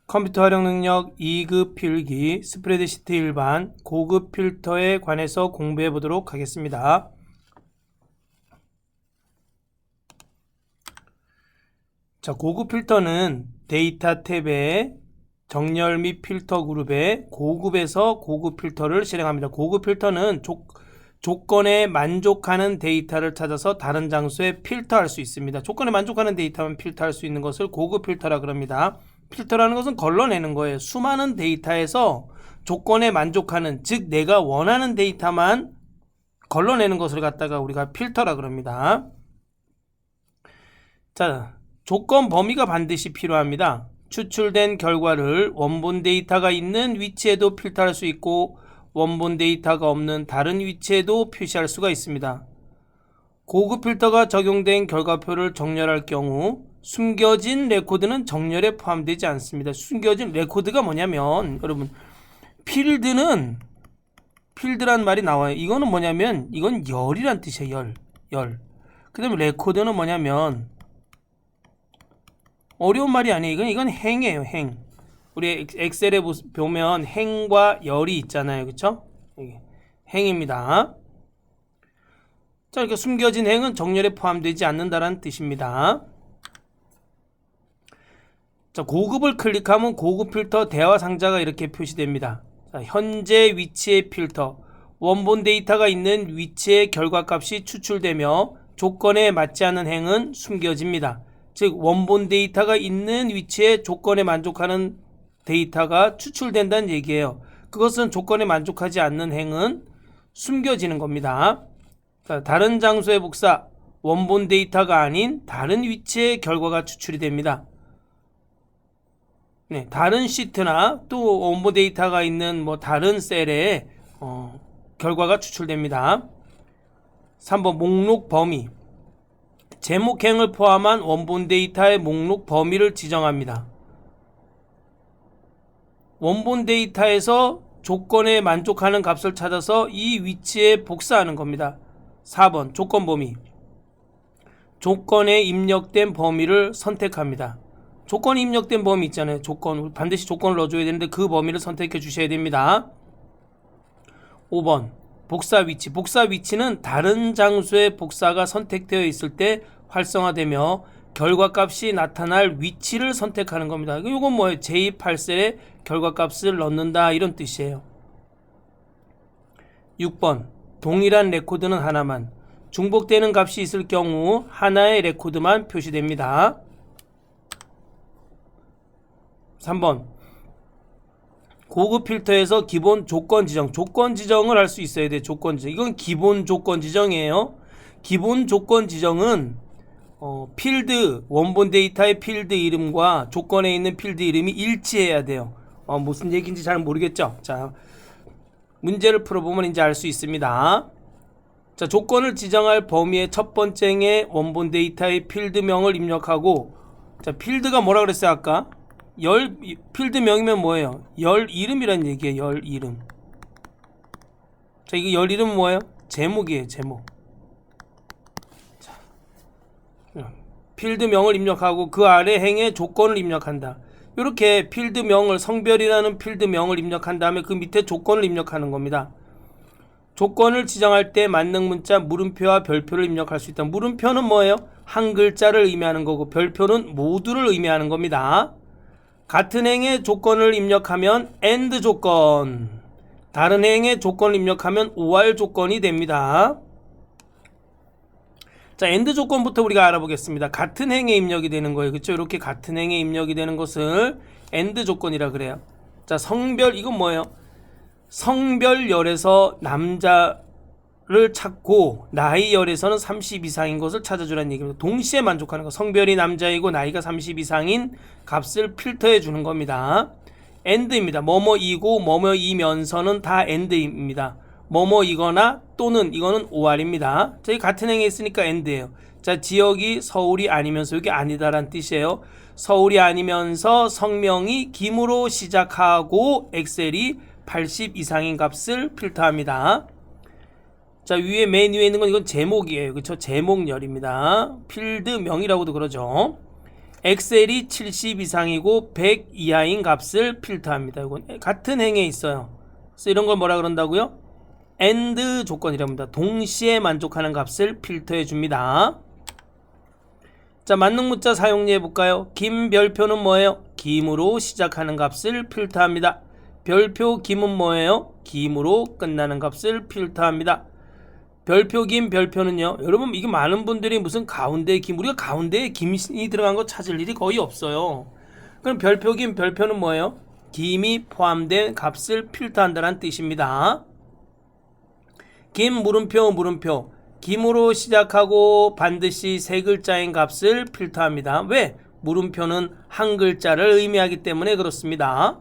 컴퓨터 활용 능력 2급 필기 스프레드시트 일반 고급 필터에 관해서 공부해 보도록 하겠습니다. 자, 고급 필터는 데이터 탭에 정렬 및 필터 그룹에 고급에서 고급 필터를 실행합니다. 고급 필터는 조건에 만족하는 데이터를 찾아서 다른 장소에 필터할 수 있습니다. 조건에 만족하는 데이터만 필터할 수 있는 것을 고급 필터라 그럽니다. 필터라는 것은 걸러내는 거예요. 수많은 데이터에서 조건에 만족하는, 즉 내가 원하는 데이터만 걸러내는 것을 갖다가 우리가 필터라 그럽니다. 자, 조건 범위가 반드시 필요합니다. 추출된 결과를 원본 데이터가 있는 위치에도 필터할 수 있고 원본 데이터가 없는 다른 위치에도 표시할 수가 있습니다. 고급 필터가 적용된 결과표를 정렬할 경우 숨겨진 레코드는 정렬에 포함되지 않습니다. 숨겨진 레코드가 뭐냐면, 여러분, 필드란 말이 나와요. 이거는 뭐냐면, 이건 열이란 뜻이에요. 열. 그 다음에 레코드는 뭐냐면, 어려운 말이 아니에요. 이건 행이에요. 행. 우리 엑셀에 보면 행과 열이 있잖아요. 그쵸? 행입니다. 자, 이렇게 숨겨진 행은 정렬에 포함되지 않는다는 뜻입니다. 자, 고급을 클릭하면 고급 필터 대화 상자가 이렇게 표시됩니다. 자, 현재 위치의 필터, 원본 데이터가 있는 위치의 결과값이 추출되며 조건에 맞지 않는 행은 숨겨집니다. 즉 원본 데이터가 있는 위치에 조건에 만족하는 데이터가 추출된다는 얘기예요. 그것은 조건에 만족하지 않는 행은 숨겨지는 겁니다. 자, 다른 장소의 복사, 원본 데이터가 아닌 다른 위치의 결과가 추출이 됩니다. 네, 다른 시트나 또 원본 데이터가 있는 다른 셀에 결과가 추출됩니다. 3번 목록 범위. 제목행을 포함한 원본 데이터의 목록 범위를 지정합니다. 원본 데이터에서 조건에 만족하는 값을 찾아서 이 위치에 복사하는 겁니다. 4번 조건 범위. 조건에 입력된 범위를 선택합니다. 조건이 입력된 범위 있잖아요. 조건, 반드시 조건을 넣어줘야 되는데 그 범위를 선택해 주셔야 됩니다. 5번 복사 위치. 복사 위치는 다른 장소의 복사가 선택되어 있을 때 활성화되며 결과값이 나타날 위치를 선택하는 겁니다. 이건 뭐예요? 제28셀에 결과값을 넣는다, 이런 뜻이에요. 6번 동일한 레코드는 하나만. 중복되는 값이 있을 경우 하나의 레코드만 표시됩니다. 3번 고급 필터에서 기본 조건 지정. 조건 지정을 할 수 있어야 돼. 조건 지정. 이건 기본 조건 지정이에요. 기본 조건 지정은 필드, 원본 데이터의 필드 이름과 조건에 있는 필드 이름이 일치해야 돼요. 무슨 얘기인지 잘 모르겠죠? 자, 문제를 풀어보면 이제 알 수 있습니다. 자, 조건을 지정할 범위의 첫 번째에 원본 데이터의 필드명을 입력하고, 자, 필드가 뭐라 그랬어요, 아까? 필드명이면 뭐예요? 열 이름이란 얘기예요. 열 이름. 자, 이거 열 이름은 뭐예요? 제목이에요. 제목. 자, 필드명을 입력하고 그 아래 행에 조건을 입력한다. 이렇게 필드명을, 성별이라는 필드명을 입력한 다음에 그 밑에 조건을 입력하는 겁니다. 조건을 지정할 때 만능 문자 물음표와 별표를 입력할 수 있다. 물음표는 뭐예요? 한 글자를 의미하는 거고, 별표는 모두를 의미하는 겁니다. 같은 행의 조건을 입력하면 AND 조건, 다른 행의 조건을 입력하면 OR 조건이 됩니다. 자, AND 조건부터 우리가 알아보겠습니다. 같은 행에 입력이 되는 거예요. 그렇죠? 이렇게 같은 행에 입력이 되는 것을 AND 조건이라 그래요. 자, 성별, 이건 뭐예요? 성별열에서 남자를 찾고 나이열에서는 30 이상인 것을 찾아주라는 얘기입니다. 동시에 만족하는 거. 성별이 남자이고 나이가 30 이상인 값을 필터해 주는 겁니다. AND입니다. 뭐뭐이고 뭐뭐이면서는 다 AND입니다. 뭐뭐이거나 또는 이거는 OR입니다. 저희 같은 행에 있으니까 AND예요. 자, 지역이 서울이 아니면서 이게 아니다라는 뜻이에요. 서울이 아니면서 성명이 김으로 시작하고 엑셀이 80 이상인 값을 필터합니다. 자, 위에 맨 위에 있는 건 이건 제목이에요. 그렇죠? 제목열입니다. 필드명이라고도 그러죠. 엑셀이 70 이상이고 100 이하인 값을 필터합니다. 이건 같은 행에 있어요. 그래서 이런 걸 뭐라 그런다고요? AND 조건이라고 합니다. 동시에 만족하는 값을 필터해 줍니다. 자, 만능 문자 사용례 볼까요? 김 별표는 뭐예요? 김으로 시작하는 값을 필터합니다. 별표 김은 뭐예요? 김으로 끝나는 값을 필터합니다. 별표 김 별표는요, 여러분 이게 많은 분들이 무슨 가운데 김, 우리가 가운데에 김이 들어간 거 찾을 일이 거의 없어요. 그럼 별표 김 별표는 뭐예요? 김이 포함된 값을 필터한다는 뜻입니다. 김 물음표 물음표, 김으로 시작하고 반드시 세 글자인 값을 필터합니다. 왜? 물음표는 한 글자를 의미하기 때문에 그렇습니다.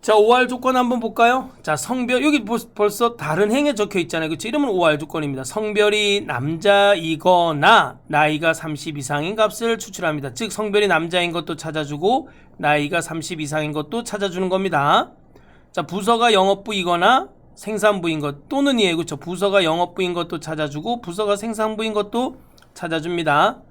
자, OR 조건 한번 볼까요? 자, 성별, 여기 벌써 다른 행에 적혀 있잖아요. 그치? 이러면 OR 조건입니다. 성별이 남자이거나 나이가 30 이상인 값을 추출합니다. 즉, 성별이 남자인 것도 찾아주고 나이가 30 이상인 것도 찾아주는 겁니다. 자, 부서가 영업부이거나 생산부인 것 또는 이에요. 그쵸? 부서가 영업부인 것도 찾아주고 부서가 생산부인 것도 찾아줍니다.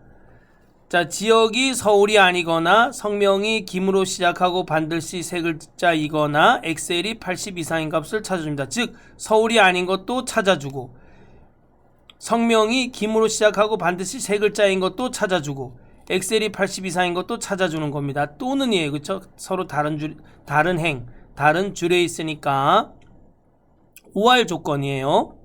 자, 지역이 서울이 아니거나 성명이 김으로 시작하고 반드시 세 글자이거나 엑셀이 80 이상인 값을 찾아줍니다. 즉, 서울이 아닌 것도 찾아주고 성명이 김으로 시작하고 반드시 세 글자인 것도 찾아주고 엑셀이 80 이상인 것도 찾아주는 겁니다. 또는 이에요. 그쵸? 서로 다른 행, 다른 줄에 있으니까 OR 조건이에요.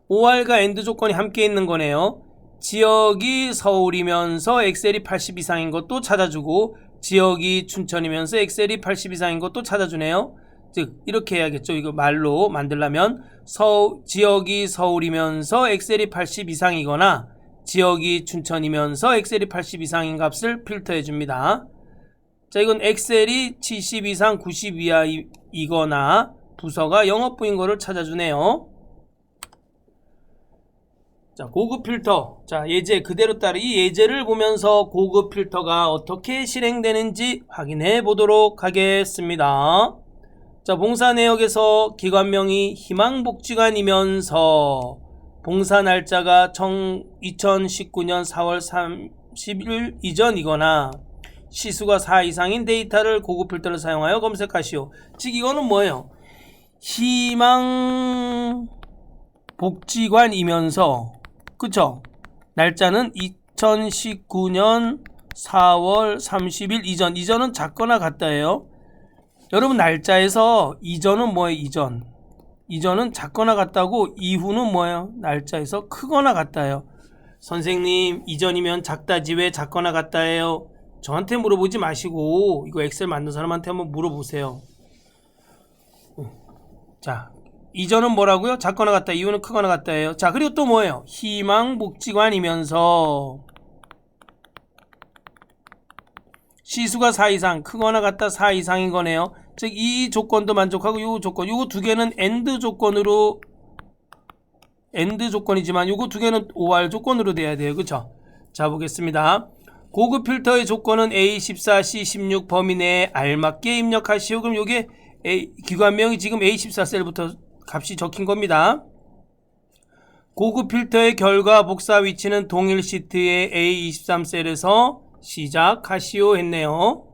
OR과 AND 조건이 함께 있는 거네요. 지역이 서울이면서 엑셀이 80 이상인 것도 찾아주고 지역이 춘천이면서 엑셀이 80 이상인 것도 찾아주네요. 즉 이렇게 해야겠죠. 이거 말로 만들려면 지역이 서울이면서 엑셀이 80 이상이거나 지역이 춘천이면서 엑셀이 80 이상인 값을 필터해 줍니다. 자, 이건 엑셀이 70 이상 90 이하이거나 부서가 영업부인 거를 찾아주네요. 자, 고급 필터. 자, 예제 그대로 따르. 이 예제를 보면서 고급 필터가 어떻게 실행되는지 확인해 보도록 하겠습니다. 자, 봉사 내역에서 기관명이 희망복지관이면서 봉사 날짜가 2019년 4월 30일 이전이거나 시수가 4 이상인 데이터를 고급 필터를 사용하여 검색하시오. 즉 이거는 뭐예요? 희망복지관이면서, 그쵸? 날짜는 2019년 4월 30일 이전은 작거나 같다예요. 여러분 날짜에서 이전은 뭐예요? 이전은 작거나 같다고, 이후는 뭐예요? 날짜에서 크거나 같다예요. 선생님, 이전이면 작다지 왜 작거나 같다예요? 저한테 물어보지 마시고 이거 엑셀 만든 사람한테 한번 물어보세요. 자, 이전은 뭐라고요? 작거나 같다, 이후는 크거나 같다예요. 자, 그리고 또 뭐예요? 희망복지관이면서 시수가 4 이상, 크거나 같다 4 이상인 거네요. 즉 이 조건도 만족하고 이 조건, 요거 두 개는 AND 조건이지만 요거 두 개는 OR 조건으로 돼야 돼요. 그쵸? 자, 보겠습니다. 고급 필터의 조건은 A14, C16 범위 내에 알맞게 입력하시오. 그럼 요게 기관명이 지금 A14 셀부터 값이 적힌 겁니다. 고급 필터의 결과 복사 위치는 동일 시트의 A23 셀에서 시작하시오 했네요.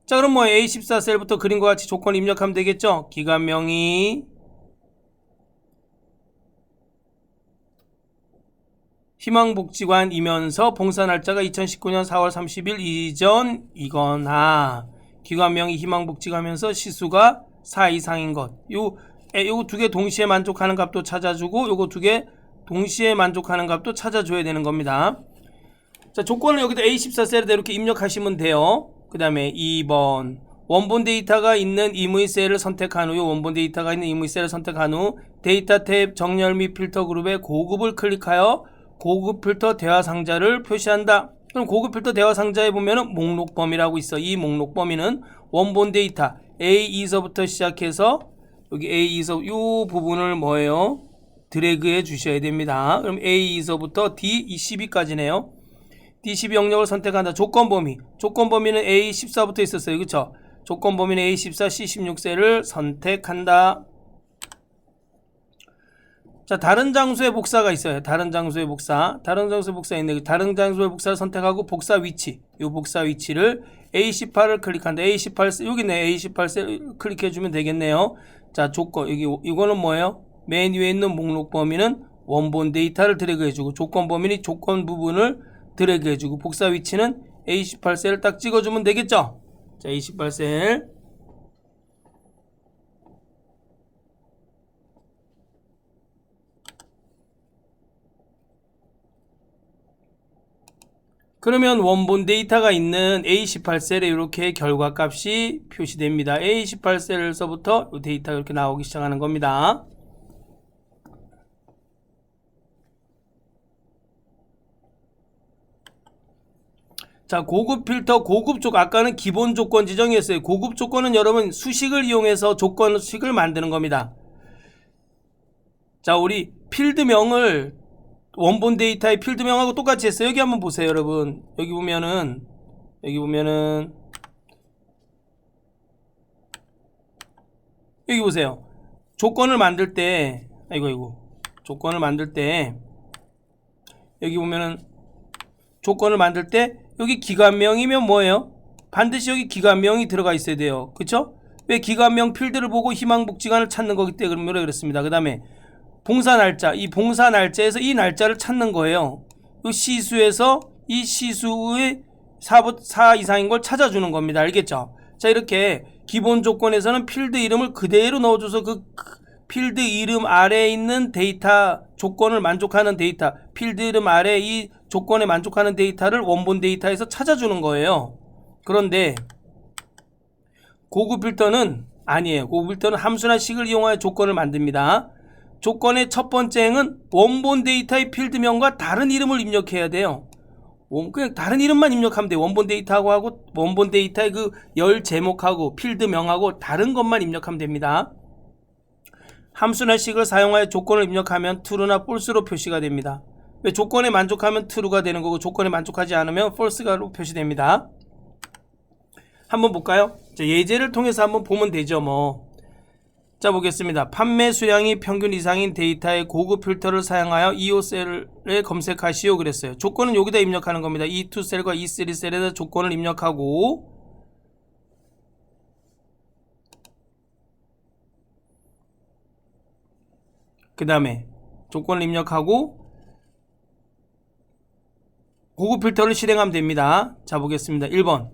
자, 그럼 뭐 A14 셀부터 그림과 같이 조건 입력하면 되겠죠. 기관명이 희망복지관이면서 봉사 날짜가 2019년 4월 30일 이전이거나 기관명이 희망복지관이면서 시수가 4 이상인 것. 요거 두 개 동시에 만족하는 값도 찾아주고 요거 두 개 동시에 만족하는 값도 찾아줘야 되는 겁니다. 자, 조건을 여기다 A14 셀에다 이렇게 입력하시면 돼요. 그 다음에 2번 원본 데이터가 있는 임의 셀을 선택한 후 원본 데이터가 있는 임의 셀을 선택한 후 데이터 탭 정렬 및 필터 그룹의 고급을 클릭하여 고급 필터 대화 상자를 표시한다. 그럼 고급 필터 대화 상자에 보면은 목록 범위라고 있어. 이 목록 범위는 원본 데이터 A2서부터 시작해서 여기 A2서 이 부분을 뭐예요? 드래그해 주셔야 됩니다. 그럼 A2서부터 D12까지네요. D12 영역을 선택한다. 조건 범위는 A14부터 있었어요. 그쵸? 조건 범위는 A14, C16셀을 선택한다. 자, 다른 장소의 복사가 있어요. 다른 장소의 복사. 다른 장소의 복사 있는데 다른 장소의 복사를 선택하고 복사 위치. 이 복사 위치를 A18을 클릭한다. A18 여기 있네. A18 셀 클릭해 주면 되겠네요. 자, 조건 여기 이거는 뭐예요? 맨 위에 있는 목록 범위는 원본 데이터를 드래그 해주고 조건 범위는 조건 부분을 드래그 해주고 복사 위치는 A18 셀을 딱 찍어주면 되겠죠? 자, A18 셀. 그러면 원본 데이터가 있는 A18 셀에 이렇게 결과값이 표시됩니다. A18 셀에서부터 데이터가 이렇게 나오기 시작하는 겁니다. 자, 고급 필터, 고급 조건, 아까는 기본 조건 지정이었어요. 고급 조건은 여러분 수식을 이용해서 조건식을 만드는 겁니다. 자, 우리 필드명을 원본 데이터의 필드명하고 똑같이 했어요. 여기 한번 보세요, 여러분. 여기 보면은 여기 보세요. 조건을 만들 때 조건을 만들 때 여기 보면은 조건을 만들 때 여기 기관명이면 뭐예요? 반드시 여기 기관명이 들어가 있어야 돼요. 그쵸? 왜? 기관명 필드를 보고 희망복지관을 찾는 거기 때문에 그렇습니다. 그 다음에 봉사 날짜, 이 봉사 날짜에서 이 날짜를 찾는 거예요. 이 시수에서 이 시수의 4 이상인 걸 찾아주는 겁니다. 알겠죠? 자, 이렇게 기본 조건에서는 필드 이름을 그대로 넣어줘서 그 필드 이름 아래에 있는 데이터 조건을 만족하는 데이터, 필드 이름 아래 이 조건에 만족하는 데이터를 원본 데이터에서 찾아주는 거예요. 그런데 고급 필터는 아니에요. 고급 필터는 함수나 식을 이용하여 조건을 만듭니다. 조건의 첫 번째 행은 원본 데이터의 필드명과 다른 이름을 입력해야 돼요. 그냥 다른 이름만 입력하면 돼요. 원본 데이터하고 원본 데이터의 그 열 제목하고 필드명하고 다른 것만 입력하면 됩니다. 함수나 식을 사용하여 조건을 입력하면 true나 false로 표시가 됩니다. 왜? 조건에 만족하면 true가 되는 거고 조건에 만족하지 않으면 false가로 표시됩니다. 한번 볼까요? 자, 예제를 통해서 한번 보면 되죠, 뭐. 자, 보겠습니다. 판매 수량이 평균 이상인 데이터의 고급 필터를 사용하여 E5셀에 검색하시오 그랬어요. 조건은 여기다 입력하는 겁니다. E2 셀과 E3 셀에다 조건을 입력하고 그 다음에 조건을 입력하고 고급 필터를 실행하면 됩니다. 자, 보겠습니다. 1번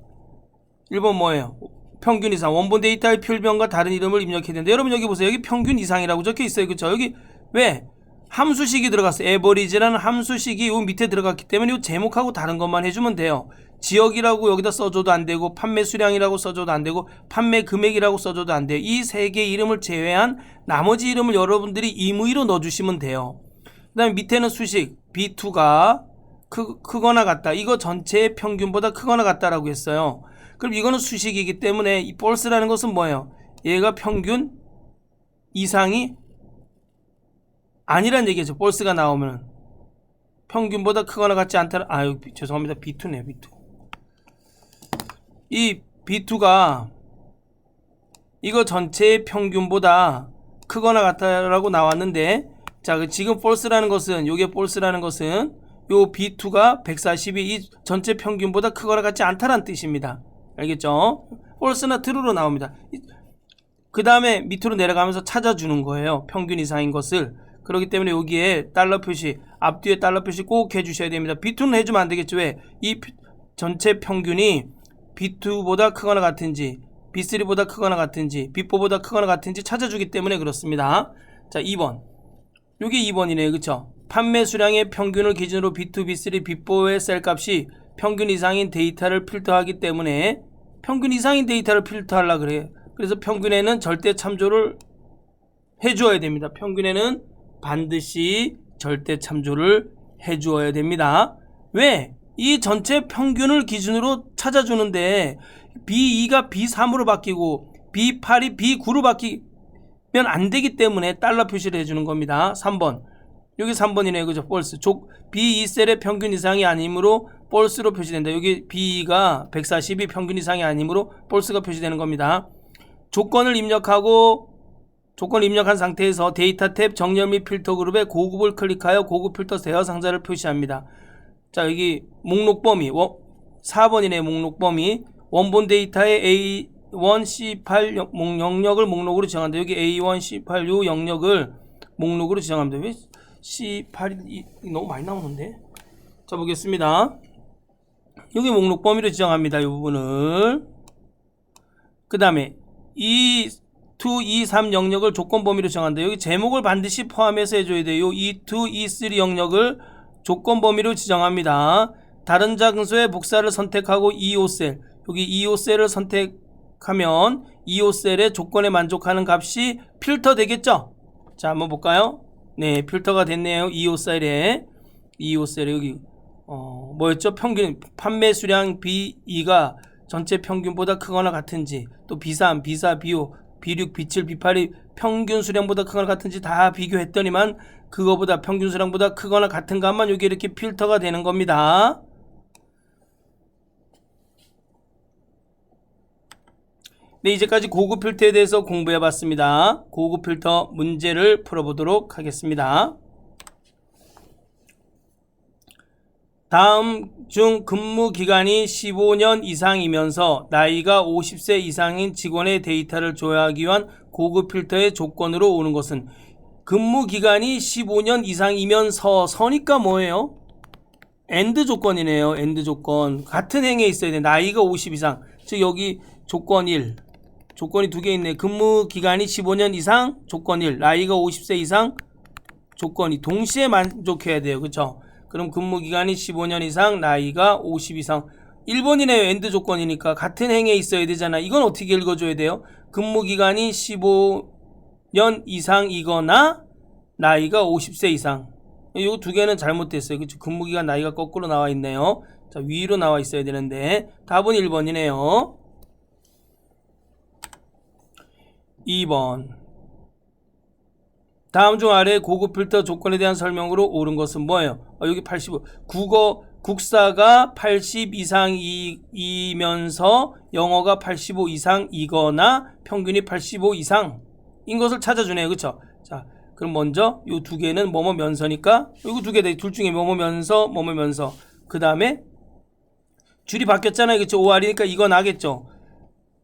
뭐예요? 평균 이상. 원본 데이터의 필명과 다른 이름을 입력해야 되는데 여러분 여기 보세요. 여기 평균 이상이라고 적혀 있어요. 그쵸? 여기 왜? 함수식이 들어갔어요. average라는 함수식이 요 밑에 들어갔기 때문에 요 제목하고 다른 것만 해주면 돼요. 지역이라고 여기다 써줘도 안 되고 판매 수량이라고 써줘도 안 되고 판매 금액이라고 써줘도 안 돼요. 이 세 개의 이름을 제외한 나머지 이름을 여러분들이 임의로 넣어주시면 돼요. 그 다음에 밑에는 수식 B2가 크거나 같다. 이거 전체의 평균보다 크거나 같다라고 했어요. 그럼 이거는 수식이기 때문에 이 false라는 것은 뭐예요? 얘가 평균 이상이 아니란 얘기죠. false가 나오면 평균보다 크거나 같지 않다. 죄송합니다. B2네. B2. 이 B2가 이거 전체의 평균보다 크거나 같다라고 나왔는데, 자, 지금 false라는 것은 요게 false라는 것은 요 B2가 142 이 전체 평균보다 크거나 같지 않다라는 뜻입니다. 알겠죠? false나 true로 나옵니다. 그 다음에 밑으로 내려가면서 찾아주는 거예요. 평균 이상인 것을. 그렇기 때문에 여기에 달러 표시, 앞뒤에 달러 표시 꼭 해주셔야 됩니다. B2는 해주면 안 되겠죠. 왜? 이 전체 평균이 B2보다 크거나 같은지, B3보다 크거나 같은지, B4보다 크거나 같은지 찾아주기 때문에 그렇습니다. 자, 2번. 요게 2번이네요. 그쵸? 판매 수량의 평균을 기준으로 B2, B3, B4의 셀값이 평균 이상인 데이터를 필터하기 때문에 평균 이상인 데이터를 필터하려고 그래요. 그래서 평균에는 절대 참조를 해주어야 됩니다. 평균에는 반드시 절대 참조를 해주어야 됩니다. 왜? 이 전체 평균을 기준으로 찾아주는데 B2가 B3으로 바뀌고 B8이 B9로 바뀌면 안 되기 때문에 달러 표시를 해주는 겁니다. 3번. 여기 3번이네요. 그죠? false. B2 셀의 평균 이상이 아니므로 false로 표시된다. 여기 B가 142 평균 이상이 아니므로 false가 표시되는 겁니다. 조건을 입력하고 조건을 입력한 상태에서 데이터 탭 정렬 및 필터 그룹에 고급을 클릭하여 고급 필터 대여 상자를 표시합니다. 자, 여기 목록 범위 4번이네. 목록 범위 원본 데이터의 A1C8 영역을 목록으로 지정한다. 여기 A1C8 요 영역을 목록으로 지정합니다. 왜 C8이 너무 많이 나오는데? 자, 보겠습니다. 여기 목록 범위로 지정합니다. 이 부분을. 그 다음에 2, 3 영역을 조건 범위로 지정한다. 여기 제목을 반드시 포함해서 해줘야 돼요. 2, 3 영역을 조건 범위로 지정합니다. 다른 장소에 복사를 선택하고 2호셀, 여기 2호셀을 선택하면 2호셀의 조건에 만족하는 값이 필터 되겠죠? 자, 한번 볼까요? 네, 필터가 됐네요. 2호셀에 여기 뭐였죠? 평균 판매 수량 B2가 전체 평균보다 크거나 같은지, 또 B3, B4, B5, B6, B7, B8이 평균 수량보다 크거나 같은지 다 비교했더니만 그거보다 평균 수량보다 크거나 같은 값만 여기 이렇게 필터가 되는 겁니다. 네, 이제까지 고급 필터에 대해서 공부해 봤습니다. 고급 필터 문제를 풀어보도록 하겠습니다. 다음 중 근무 기간이 15년 이상이면서 나이가 50세 이상인 직원의 데이터를 조회하기 위한 고급 필터의 조건으로 오는 것은, 근무 기간이 15년 이상이면서 서니까 뭐예요? AND 조건이네요. AND 조건. 같은 행에 있어야 돼. 나이가 50 이상. 즉 여기 조건 1. 조건이 두 개 있네. 근무 기간이 15년 이상 조건 1. 나이가 50세 이상 조건 2. 동시에 만족해야 돼요. 그쵸? 그럼 근무 기간이 15년 이상, 나이가 50 이상. 1번이네요. AND 조건이니까 같은 행에 있어야 되잖아. 이건 어떻게 읽어줘야 돼요? 근무 기간이 15년 이상이거나 나이가 50세 이상. 이 두 개는 잘못됐어요. 그쵸? 근무 기간 나이가 거꾸로 나와 있네요. 자, 위로 나와 있어야 되는데 답은 1번이네요. 2번. 다음 중 아래 고급 필터 조건에 대한 설명으로 옳은 것은 뭐예요? 여기 85. 국사가 80 이상이면서 영어가 85 이상이거나 평균이 85 이상인 것을 찾아주네요. 그쵸? 자, 그럼 먼저 이 두 개는 뭐뭐면서니까 이거 두 개 둘 중에 뭐뭐면서 그 다음에 줄이 바뀌었잖아요. 그쵸? 5R이니까 이거 나겠죠?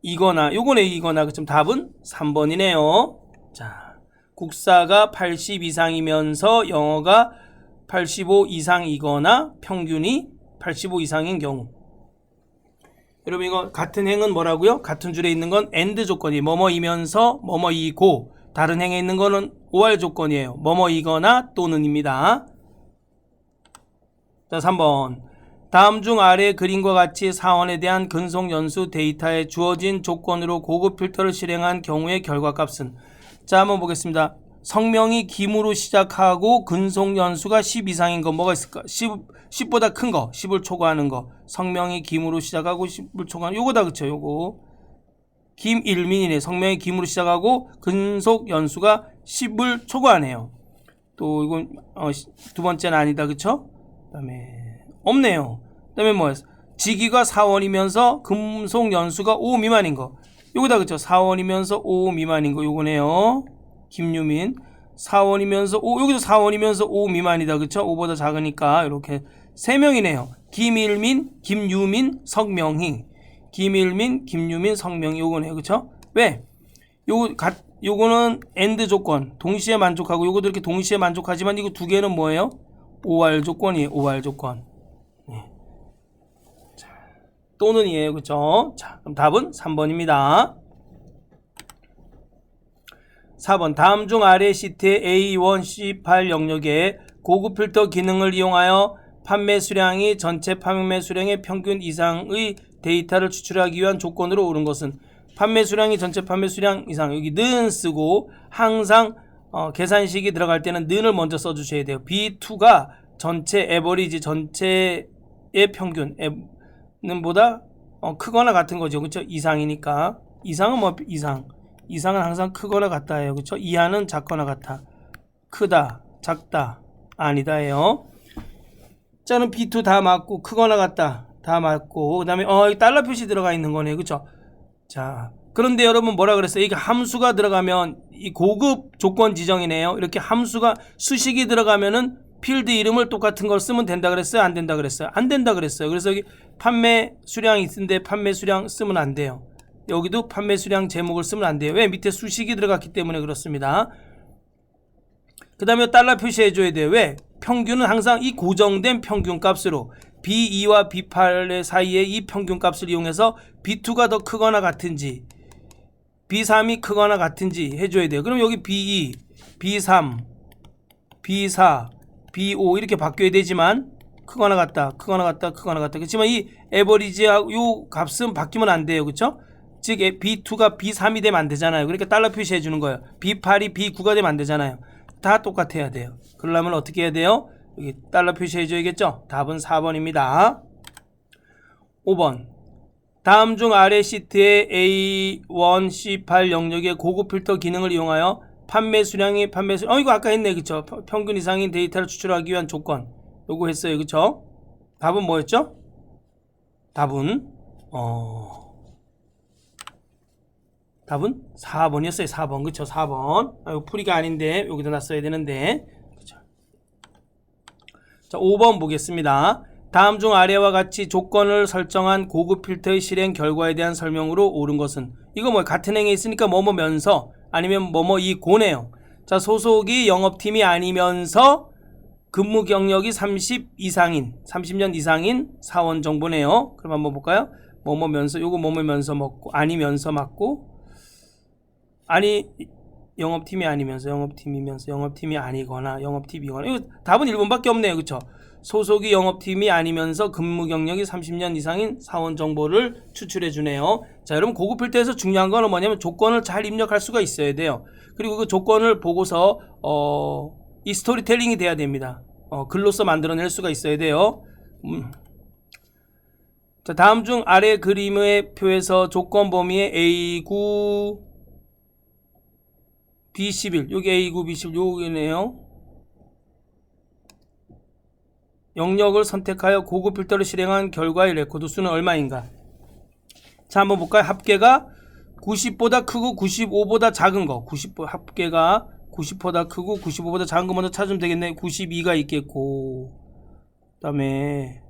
이거나 요거네. 이거나. 그럼 답은 3번이네요. 자, 국사가 80 이상이면서 영어가 85 이상이거나 평균이 85 이상인 경우. 여러분 이거 같은 행은 뭐라고요? 같은 줄에 있는 건 AND 조건이 뭐뭐이면서 뭐뭐이고, 다른 행에 있는 거는 OR 조건이에요. 뭐뭐이거나 또는입니다. 자, 3번. 다음 중 아래 그림과 같이 사원에 대한 근속 연수 데이터에 주어진 조건으로 고급 필터를 실행한 경우의 결과값은. 자, 한번 보겠습니다. 성명이 김으로 시작하고 근속 연수가 10 이상인 거 뭐가 있을까? 10보다 큰 거, 10을 초과하는 거. 성명이 김으로 시작하고 10을 초과하는 요거다. 그쵸? 요거 김일민이네. 성명이 김으로 시작하고 근속 연수가 10을 초과하네요. 또 이건 두 번째는 아니다. 그쵸? 그 다음에 없네요. 그 다음에 뭐야? 직위가 4원이면서 근속 연수가 5 미만인 거. 요거다. 그쵸? 4원이면서 5 미만인 거 요거네요. 김유민 4원이면서 5, 여기도 4원이면서 5 미만이다. 그쵸? 5보다 작으니까 이렇게 3명이네요. 김일민, 김유민, 성명희. 김일민, 김유민, 성명희 요거네요. 그쵸? 왜? 요거는 AND 조건 동시에 만족하고, 요거도 이렇게 동시에 만족하지만 이거 두 개는 뭐예요? OR 조건이에요. OR 조건. 네. 자, 또는이에요. 그쵸? 자, 그럼 답은 3번입니다. 4번. 다음 중 아래 시트의 A1C8 영역에 고급 필터 기능을 이용하여 판매 수량이 전체 판매 수량의 평균 이상의 데이터를 추출하기 위한 조건으로 옳은 것은. 판매 수량이 전체 판매 수량 이상. 여기 는 쓰고 항상 계산식이 들어갈 때는 는을 먼저 써주셔야 돼요. B2가 전체 에버리지 전체의 평균은 보다 크거나 같은 거죠. 그쵸? 이상이니까. 이상은 뭐 이상은 항상 크거나 같다예요. 그쵸? 이하는 작거나 같아. 크다, 작다, 아니다예요. 자는 B2 다 맞고, 크거나 같다 다 맞고, 그 다음에 달러 표시 들어가 있는 거네요. 그쵸? 자, 그런데 여러분 뭐라 그랬어요? 이게 함수가 들어가면 이 고급 조건 지정이네요. 이렇게 함수가 수식이 들어가면은 필드 이름을 똑같은 걸 쓰면 된다 그랬어요? 안 된다 그랬어요? 안 된다 그랬어요. 그래서 여기 판매 수량이 있는데 판매 수량 쓰면 안 돼요. 여기도 판매 수량 제목을 쓰면 안 돼요. 왜? 밑에 수식이 들어갔기 때문에 그렇습니다. 그 다음에 달러 표시해 줘야 돼요. 왜? 평균은 항상 이 고정된 평균 값으로 B2와 B8의 사이에 이 평균 값을 이용해서 B2가 더 크거나 같은지 B3이 크거나 같은지 해줘야 돼요. 그럼 여기 B2, B3, B4, B5 이렇게 바뀌어야 되지만 크거나 같다, 크거나 같다, 크거나 같다. 그렇지만 이 에버리지하고 요 값은 바뀌면 안 돼요. 그렇죠? 즉 B2가 B3이 되면 안 되잖아요. 그러니까 달러 표시해 주는 거예요. B8이 B9가 되면 안 되잖아요. 다 똑같아야 돼요. 그러려면 어떻게 해야 돼요? 여기 달러 표시해 줘야겠죠? 답은 4번입니다. 5번. 다음 중 아래 시트의 A1, C8 영역의 고급 필터 기능을 이용하여 판매 수량이 이거 아까 했네. 그쵸? 평균 이상인 데이터를 추출하기 위한 조건. 요거 했어요. 그쵸? 답은 뭐였죠? 답은 4번이었어요. 4번. 그쵸? 4번. 이거 풀이가 아닌데 여기다 놨어야 되는데. 그쵸? 자, 5번 보겠습니다. 다음 중 아래와 같이 조건을 설정한 고급 필터의 실행 결과에 대한 설명으로 옳은 것은 이거 뭐 같은 행에 있으니까 뭐뭐면서 아니면 뭐뭐 이 고네요. 자, 소속이 영업팀이 아니면서 근무 경력이 30년 이상인 사원 정보네요. 그럼 한번 볼까요? 뭐뭐면서 요거 뭐뭐면서 먹고 아니면서 맞고 아니 영업팀이 아니면서 영업팀이면서 영업팀이 아니거나 영업팀이거나 이거 답은 1번밖에 없네요. 그쵸? 소속이 영업팀이 아니면서 근무 경력이 30년 이상인 사원 정보를 추출해 주네요. 자, 여러분 고급 필터에서 중요한 거는 뭐냐면 조건을 잘 입력할 수가 있어야 돼요. 그리고 그 조건을 보고서 이 스토리텔링이 돼야 됩니다. 글로써 만들어낼 수가 있어야 돼요. 자, 다음 중 아래 그림의 표에서 조건 범위의 A9 B11 여기 A9 B11 요기네요. 영역을 선택하여 고급 필터를 실행한 결과의 레코드 수는 얼마인가? 자, 한번 볼까요? 합계가 90보다 크고 95보다 작은 거. 합계가 90보다 크고 95보다 작은 거 먼저 찾으면 되겠네. 92가 있겠고 그 다음에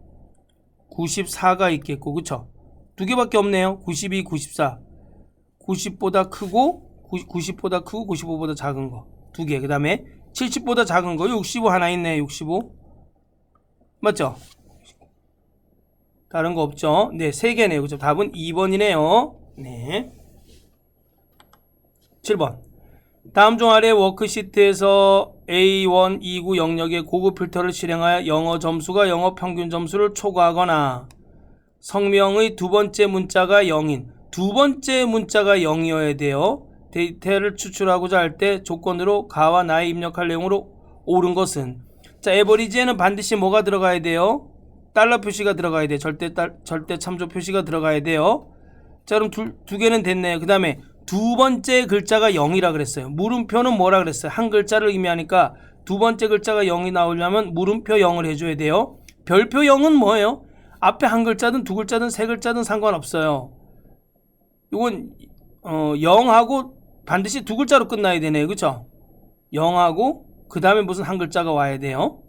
94가 있겠고 그쵸? 두 개밖에 없네요. 92, 94 90보다 크고 90보다 크고 95보다 작은 거 두 개. 그 다음에 70보다 작은 거 65 하나 있네. 65 맞죠? 다른 거 없죠? 네, 3개네요. 그죠? 답은 2번이네요. 네. 7번. 다음 중 아래 워크시트에서 A1, 29 영역의 고급 필터를 실행하여 영어 점수가 영어 평균 점수를 초과하거나 성명의 두 번째 문자가 0인 두 번째 문자가 0이어야 돼요. 데이터를 추출하고자 할 때 조건으로 가와 나의 입력할 내용으로 옳은 것은 자, 에버리지에는 반드시 뭐가 들어가야 돼요? 달러 표시가 들어가야 돼요. 절대 참조 표시가 들어가야 돼요. 자, 그럼 두 개는 됐네요. 그 다음에 두 번째 글자가 0이라 그랬어요. 물음표는 뭐라 그랬어요? 한 글자를 의미하니까 두 번째 글자가 0이 나오려면 물음표 0을 해줘야 돼요. 별표 0은 뭐예요? 앞에 한 글자든 두 글자든 세 글자든 상관없어요. 이건 0하고 반드시 두 글자로 끝나야 되네요. 그쵸? 0하고 그 다음에 무슨 한 글자가 와야 돼요.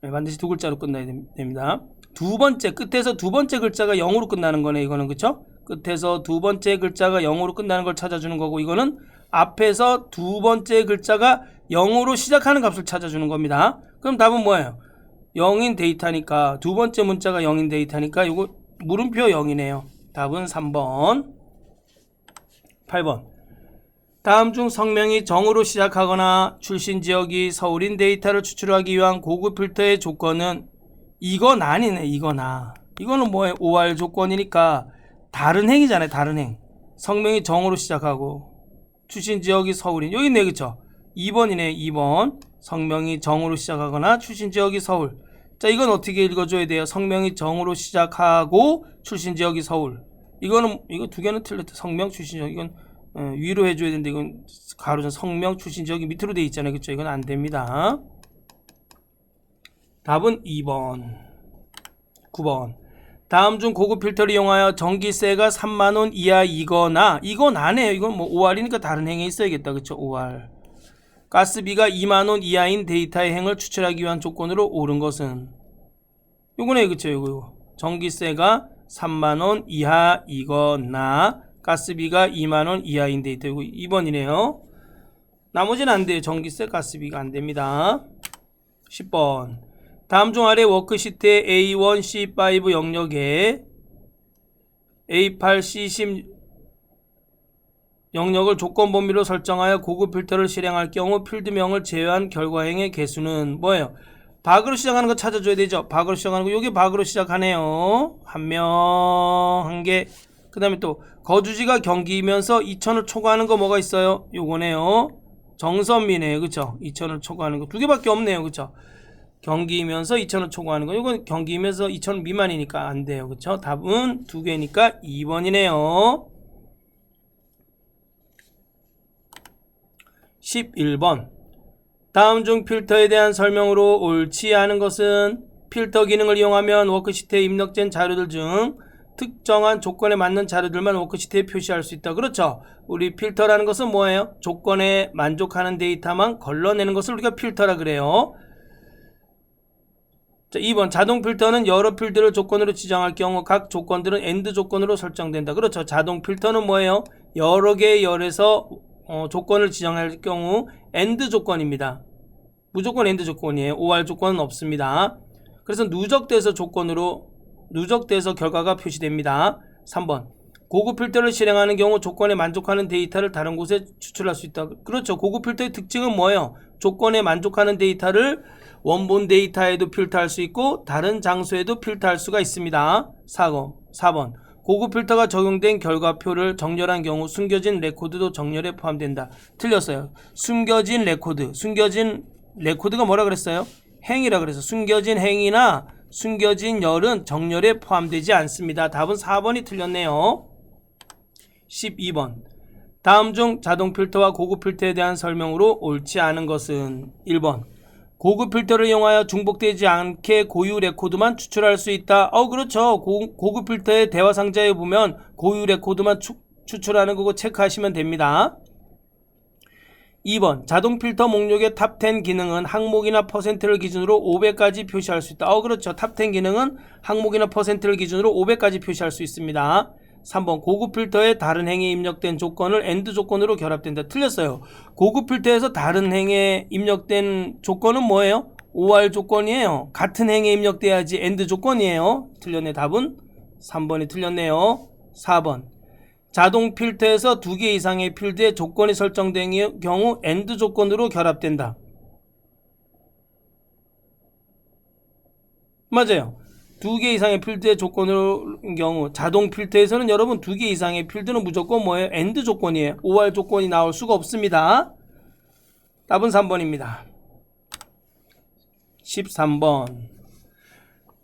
네, 반드시 두 글자로 끝나야 됩니다. 두 번째 끝에서 두 번째 글자가 0으로 끝나는 거네. 이거는 그쵸? 끝에서 두 번째 글자가 0으로 끝나는 걸 찾아주는 거고 이거는 앞에서 두 번째 글자가 0으로 시작하는 값을 찾아주는 겁니다. 그럼 답은 뭐예요? 0인 데이터니까 두 번째 문자가 0인 데이터니까 이거 물음표 0이네요. 답은 3번. 8번. 다음 중 성명이 정으로 시작하거나 출신 지역이 서울인 데이터를 추출하기 위한 고급 필터의 조건은 이건 아니네. 이거는 뭐예요? OR 조건이니까 다른 행이잖아요. 다른 행. 성명이 정으로 시작하고 출신 지역이 서울인 여기 있네. 그쵸? 2번이네. 2번. 성명이 정으로 시작하거나 출신 지역이 서울. 자, 이건 어떻게 읽어줘야 돼요? 성명이 정으로 시작하고 출신 지역이 서울. 이거 두 개는 틀렸다. 성명 출신 지역 이건 위로 해줘야 되는데 이건 가로전 성명 출신 지역이 밑으로 돼 있잖아요. 그쵸? 이건 안 됩니다. 답은 2번. 9번. 다음 중 고급 필터를 이용하여 전기세가 3만원 이하이거나, 이건 안 해요. 이건 뭐 5R이니까 다른 행에 있어야겠다. 그쵸? 5R. 가스비가 2만원 이하인 데이터의 행을 추출하기 위한 조건으로 옳은 것은, 요거네. 그쵸? 요거. 전기세가 3만원 이하이거나 가스비가 2만원 이하인 데이터. 이거 2번이네요. 나머지는 안 돼요. 전기세, 가스비가 안 됩니다. 10번. 다음 중 아래 워크시트의 A1, C5 영역에 A8, C10 영역을 조건 범위로 설정하여 고급 필터를 실행할 경우 필드명을 제외한 결과행의 개수는 뭐예요? 박으로 시작하는 거 찾아줘야 되죠. 박으로 시작하는 거. 요게 박으로 시작하네요. 한 명, 한 개. 그 다음에 또 거주지가 경기이면서 2천을 초과하는 거 뭐가 있어요? 요거네요. 정선미네요. 그쵸? 2천을 초과하는 거 두 개밖에 없네요. 그쵸? 경기이면서 2천을 초과하는 거. 이건 경기이면서 2천 미만이니까 안 돼요. 그쵸? 답은 두 개니까 2번이네요. 11번. 다음 중 필터에 대한 설명으로 옳지 않은 것은, 필터 기능을 이용하면 워크시트에 입력된 자료들 중 특정한 조건에 맞는 자료들만 워크시트에 표시할 수 있다. 그렇죠? 우리 필터라는 것은 뭐예요? 조건에 만족하는 데이터만 걸러내는 것을 우리가 필터라 그래요. 자, 2번. 자동 필터는 여러 필드를 조건으로 지정할 경우 각 조건들은 AND 조건으로 설정된다. 그렇죠? 자동 필터는 뭐예요? 여러 개의 열에서 조건을 지정할 경우 AND 조건입니다. 무조건 AND 조건이에요. OR 조건은 없습니다. 그래서 누적돼서 결과가 표시됩니다. 3번. 고급 필터를 실행하는 경우 조건에 만족하는 데이터를 다른 곳에 추출할 수 있다. 그렇죠. 고급 필터의 특징은 뭐예요? 조건에 만족하는 데이터를 원본 데이터에도 필터할 수 있고 다른 장소에도 필터할 수가 있습니다. 4번. 고급 필터가 적용된 결과표를 정렬한 경우 숨겨진 레코드도 정렬에 포함된다. 틀렸어요. 숨겨진 레코드가 뭐라 그랬어요? 행이라 그래서 숨겨진 행이나 숨겨진 열은 정렬에 포함되지 않습니다. 답은 4번이 틀렸네요. 12번. 다음 중 자동 필터와 고급 필터에 대한 설명으로 옳지 않은 것은, 1번. 고급 필터를 이용하여 중복되지 않게 고유 레코드만 추출할 수 있다. 그렇죠. 고급 필터의 대화 상자에 보면 고유 레코드만 추출하는 거고 체크하시면 됩니다. 2번. 자동 필터 목록의 탑10 기능은 항목이나 퍼센트를 기준으로 500까지 표시할 수 있다. 그렇죠. 탑10 기능은 항목이나 퍼센트를 기준으로 500까지 표시할 수 있습니다. 3번. 고급 필터에 다른 행에 입력된 조건을 AND 조건으로 결합된다. 틀렸어요. 고급 필터에서 다른 행에 입력된 조건은 뭐예요? OR 조건이에요. 같은 행에 입력돼야지 AND 조건이에요. 틀렸네. 답은 3번이 틀렸네요. 4번. 자동 필터에서 2개 이상의 필드에 조건이 설정된 경우 AND 조건으로 결합된다. 맞아요. 2개 이상의 필드의 조건으로 경우, 자동 필터에서는 여러분 2개 이상의 필드는 무조건 뭐예요? AND 조건이에요. OR 조건이 나올 수가 없습니다. 답은 3번입니다. 13번.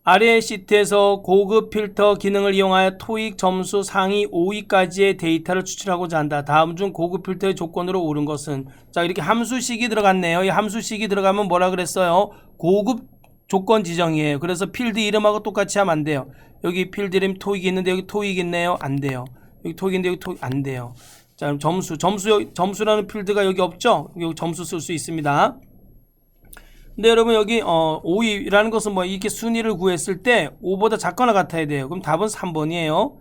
아래 시트에서 고급 필터 기능을 이용하여 토익 점수 상위 5위까지의 데이터를 추출하고자 한다. 다음 중 고급 필터의 조건으로 옳은 것은, 자, 이렇게 함수식이 들어갔네요. 이 함수식이 들어가면 뭐라 그랬어요? 고급 조건 지정이에요. 그래서 필드 이름하고 똑같이 하면 안 돼요. 여기 필드 이름 토익이 있는데 여기 토익 있네요. 안 돼요. 여기 토익인데 여기 토익 안 돼요. 자, 그럼 점수라는 필드가 여기 없죠? 여기 점수 쓸 수 있습니다. 근데 여러분 여기 5위라는 것은 뭐 이렇게 순위를 구했을 때 5보다 작거나 같아야 돼요. 그럼 답은 3번이에요.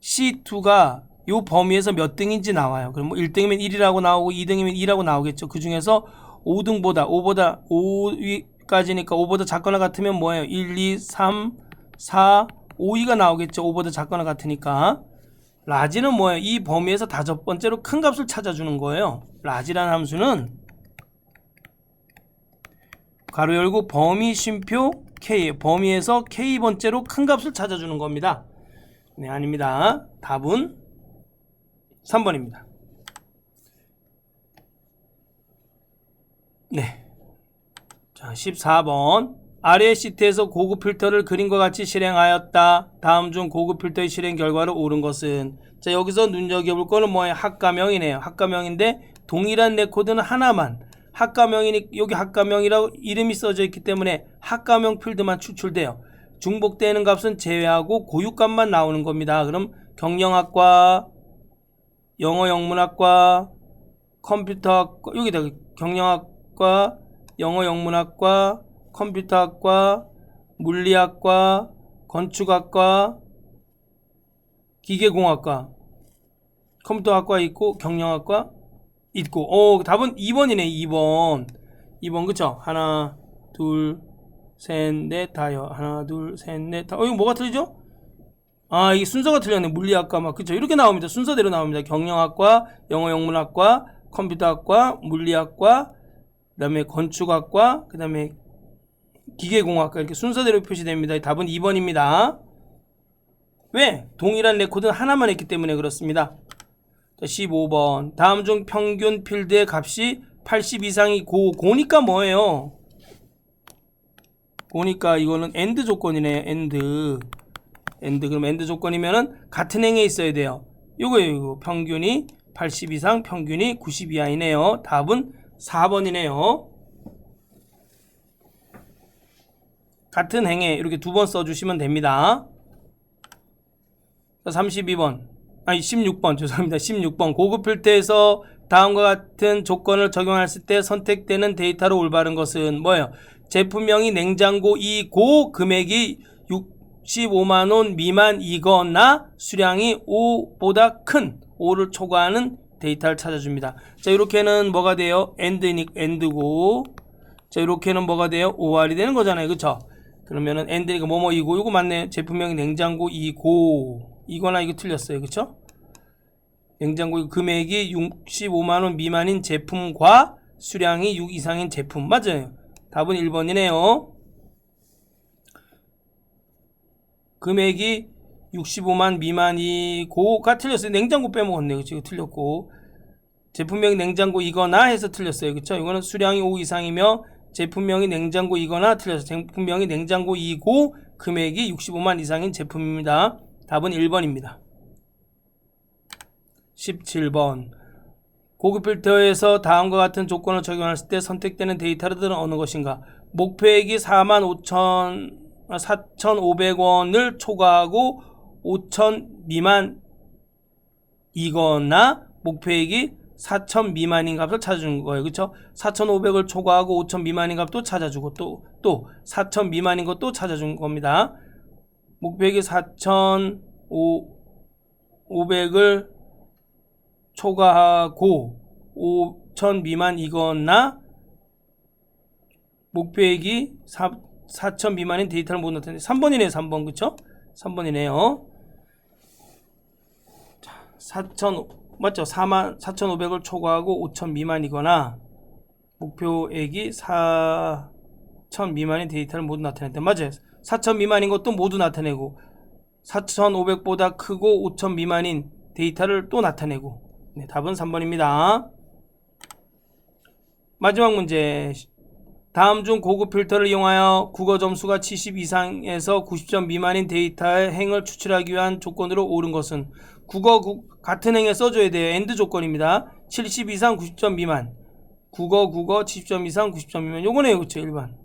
C2가 요 범위에서 몇 등인지 나와요. 그럼 뭐 1등이면 1이라고 나오고 2등이면 2라고 나오겠죠. 그 중에서 5위까지니까 5보다 작거나 같으면 뭐예요? 1, 2, 3, 4, 5위가 나오겠죠. 5보다 작거나 같으니까. 라지는 뭐예요? 이 범위에서 5번째로 큰 값을 찾아주는 거예요. 라지라는 함수는 가로 열고 범위 쉼표 K, 범위에서 K번째로 큰 값을 찾아주는 겁니다. 네, 아닙니다. 답은 3번입니다. 네. 자, 14번. 아래 시트에서 고급 필터를 그림과 같이 실행하였다. 다음 중 고급 필터의 실행 결과로 옳은 것은, 자, 여기서 눈여겨볼 거는 뭐예요? 학과명이네요. 학과명인데 동일한 레코드는 하나만, 학과명이니 여기 학과명이라고 이름이 써져 있기 때문에 학과명 필드만 추출돼요. 중복되는 값은 제외하고 고유값만 나오는 겁니다. 그럼 경영학과, 영어 영문학과, 컴퓨터학과, 여기다 경영학과, 영어 영문학과, 컴퓨터학과, 물리학과, 건축학과, 기계공학과, 컴퓨터학과 있고 경영학과 있고. 답은 2번이네. 2번 그쵸? 하나 둘 셋 넷 다요. 하나 둘 셋 넷 다. 이거 뭐가 틀리죠? 이게 순서가 틀렸네. 물리학과 막 그쵸? 이렇게 나옵니다. 순서대로 나옵니다. 경영학과, 영어 영문학과, 컴퓨터학과, 물리학과, 그 다음에 건축학과, 그 다음에 기계공학과, 이렇게 순서대로 표시됩니다. 답은 2번입니다. 왜? 동일한 레코드는 하나만 했기 때문에 그렇습니다. 15번. 다음 중 평균 필드의 값이 80 이상이 고니까 뭐예요? 고니까 이거는 AND 조건이네요. AND. 그럼 AND 조건이면은 같은 행에 있어야 돼요. 요거예요. 이거 평균이 80 이상, 평균이 90 이하이네요. 답은 4번이네요. 같은 행에 이렇게 두 번 써주시면 됩니다. 32번. 16번. 죄송합니다. 16번. 고급 필터에서 다음과 같은 조건을 적용했을 때 선택되는 데이터로 올바른 것은 뭐예요? 제품명이 냉장고이고 금액이 65만원 미만이거나 수량이 5보다 큰 5를 초과하는 데이터를 찾아줍니다. 자, 이렇게는 뭐가 돼요? AND고. 자, 이렇게는 뭐가 돼요? OR이 되는 거잖아요. 그쵸? 그러면은 AND니까 뭐뭐이고, 이거 맞네. 제품명이 냉장고이고, 이거나 이거 틀렸어요. 그쵸? 냉장고 금액이 65만원 미만인 제품과 수량이 6 이상인 제품. 맞아요. 답은 1번이네요. 금액이 65만 미만이고가 틀렸어요. 냉장고 빼먹었네. 그쵸? 이거 틀렸고. 제품명이 냉장고이거나 해서 틀렸어요. 그쵸? 이거는 수량이 5 이상이며 제품명이 냉장고이거나 틀렸어요. 제품명이 냉장고이고 금액이 65만 이상인 제품입니다. 답은 1번입니다. 17번. 고급 필터에서 다음과 같은 조건을 적용했을 때 선택되는 데이터들은 어느 것인가? 목표액이 4,500원을 초과하고 5,000 미만이거나 목표액이 4,000 미만인 값을 찾아주는 거예요. 그쵸? 4,500을 초과하고 5,000 미만인 값도 찾아주고 또 4,000 미만인 것도 찾아주는 겁니다. 목표액이 4,500을 초과하고 5,000 미만이거나 목표액이 4,000 미만인 데이터를 못 나타내는 3번이네요. 3번 그쵸? 3번이네요. 4,000 맞죠? 4,500을 초과하고 5,000 미만이거나 목표액이 4,000 미만인 데이터를 모두 나타낸다. 맞아요. 4,000 미만인 것도 모두 나타내고 4,500보다 크고 5,000 미만인 데이터를 또 나타내고. 네, 답은 3번입니다. 마지막 문제. 다음 중 고급 필터를 이용하여 국어 점수가 70 이상에서 90점 미만인 데이터의 행을 추출하기 위한 조건으로 옳은 것은 국어 같은 행에 써줘야 돼요. AND 조건입니다. 70 이상 90점 미만. 국어 70점 이상 90점 미만. 요거네요. 그쵸? 1번.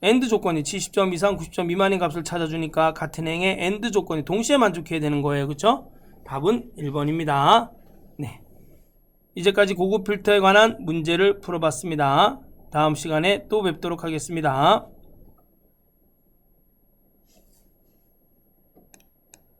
AND 조건이 70점 이상 90점 미만인 값을 찾아주니까 같은 행에 AND 조건이 동시에 만족해야 되는 거예요. 그쵸? 답은 1번입니다. 네. 이제까지 고급 필터에 관한 문제를 풀어봤습니다. 다음 시간에 또 뵙도록 하겠습니다.